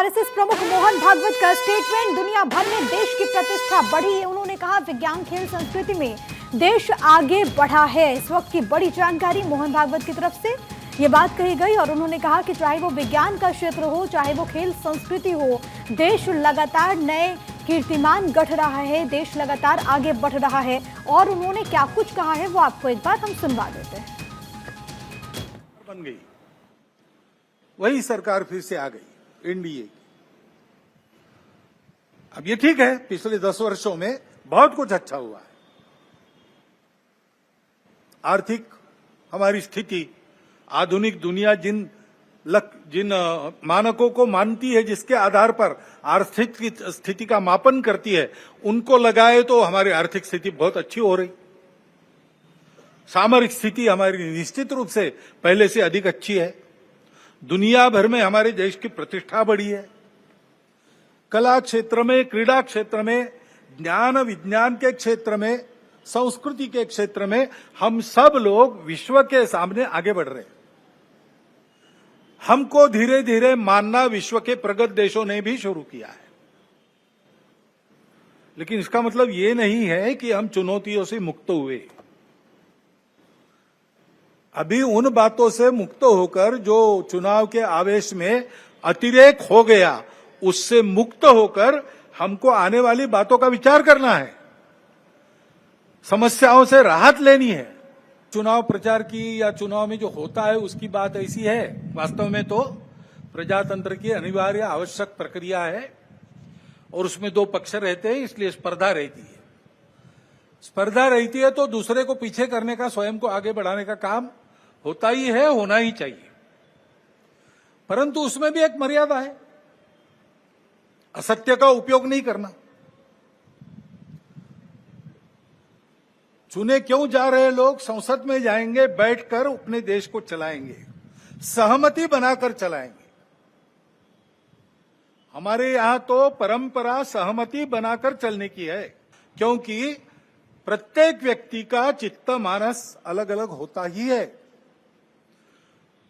RSS प्रमुख मोहन भागवत का statement, दुनिया भर में देश की प्रतिष्ठा बढ़ी। उन्होंने कहा विज्ञान खेल संस्कृति में देश आगे बढ़ा है। इस वक्त की बड़ी जानकारी मोहन भागवत की तरफ से ये बात कही गई और उन्होंने कहा कि चाहे वो विज्ञान का क्षेत्र हो, चाहे वो खेल संस्कृति हो, देश लगातार नए कीर्तिमान गढ़ रहा है, देश लगातार आगे बढ़ रहा है। और उन्होंने क्या कुछ कहा है वो आपको एक बार हम सुनवा देते हैं। बन गई, वही सरकार फिर से आ गई एनडीए की। अब ये ठीक है, पिछले 10 वर्षों में बहुत कुछ अच्छा हुआ है। आर्थिक हमारी स्थिति, आधुनिक दुनिया जिन मानकों को मानती है, जिसके आधार पर आर्थिक स्थिति का मापन करती है, उनको लगाए तो हमारी आर्थिक स्थिति बहुत अच्छी हो रही। सामरिक स्थिति हमारी निश्चित रूप से पहले से अधिक अच्छी है। दुनिया भर में हमारे देश की प्रतिष्ठा बढ़ी है। कला क्षेत्र में, क्रीड़ा क्षेत्र में, ज्ञान विज्ञान के क्षेत्र में, संस्कृति के क्षेत्र में हम सब लोग विश्व के सामने आगे बढ़ रहे हैं। हमको धीरे धीरे मानना विश्व के प्रगत देशों ने भी शुरू किया है। लेकिन इसका मतलब ये नहीं है कि हम चुनौतियों से मुक्त हुए। अभी उन बातों से मुक्त होकर जो चुनाव के आवेश में अतिरेक हो गया, उससे मुक्त होकर हमको आने वाली बातों का विचार करना है, समस्याओं से राहत लेनी है। चुनाव प्रचार की या चुनाव में जो होता है उसकी बात ऐसी है, वास्तव में तो प्रजातंत्र की अनिवार्य आवश्यक प्रक्रिया है और उसमें 2 पक्ष रहते हैं, इसलिए स्पर्धा रहती है। स्पर्धा रहती है तो दूसरे को पीछे करने का, स्वयं को आगे बढ़ाने का काम होता ही है, होना ही चाहिए। परंतु उसमें भी एक मर्यादा है, असत्य का उपयोग नहीं करना। चुने क्यों जा रहे लोग संसद में जाएंगे, बैठकर अपने देश को चलाएंगे, सहमति बनाकर चलाएंगे। हमारे यहां तो परंपरा सहमति बनाकर चलने की है, क्योंकि प्रत्येक व्यक्ति का चित्त मानस अलग अलग होता ही है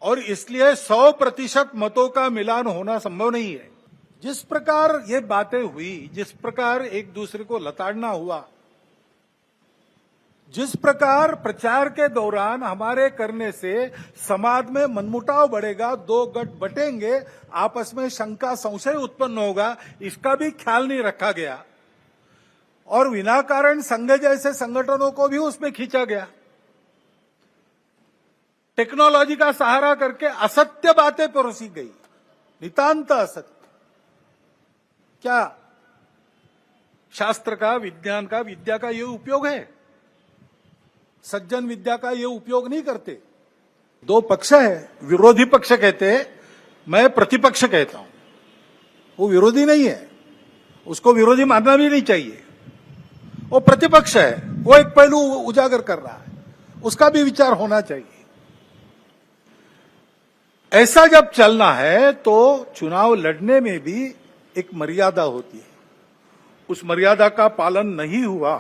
और इसलिए 100% मतों का मिलान होना संभव नहीं है। जिस प्रकार ये बातें हुई, जिस प्रकार एक दूसरे को लताड़ना हुआ, जिस प्रकार प्रचार के दौरान हमारे करने से समाज में मनमुटाव बढ़ेगा, 2 गठ बटेंगे, आपस में शंका संशय उत्पन्न होगा, इसका भी ख्याल नहीं रखा गया और विनाकारण संघ जैसे संगठनों को भी उसमें खींचा गया। टेक्नोलॉजी का सहारा करके असत्य बातें परोसी गई, नितांत असत्य। क्या शास्त्र का, विज्ञान का, विद्या का ये उपयोग है? सज्जन विद्या का ये उपयोग नहीं करते। 2 पक्ष है, विरोधी पक्ष कहते हैं, मैं प्रतिपक्ष कहता हूं। वो विरोधी नहीं है, उसको विरोधी मानना भी नहीं चाहिए। वो प्रतिपक्ष है, वो एक पहलू उजागर कर रहा है, उसका भी विचार होना चाहिए। ऐसा जब चलना है तो चुनाव लड़ने में भी एक मर्यादा होती है। उस मर्यादा का पालन नहीं हुआ,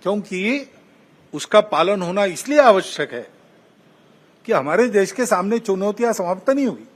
क्योंकि उसका पालन होना इसलिए आवश्यक है कि हमारे देश के सामने चुनौतियां समाप्त नहीं हुई।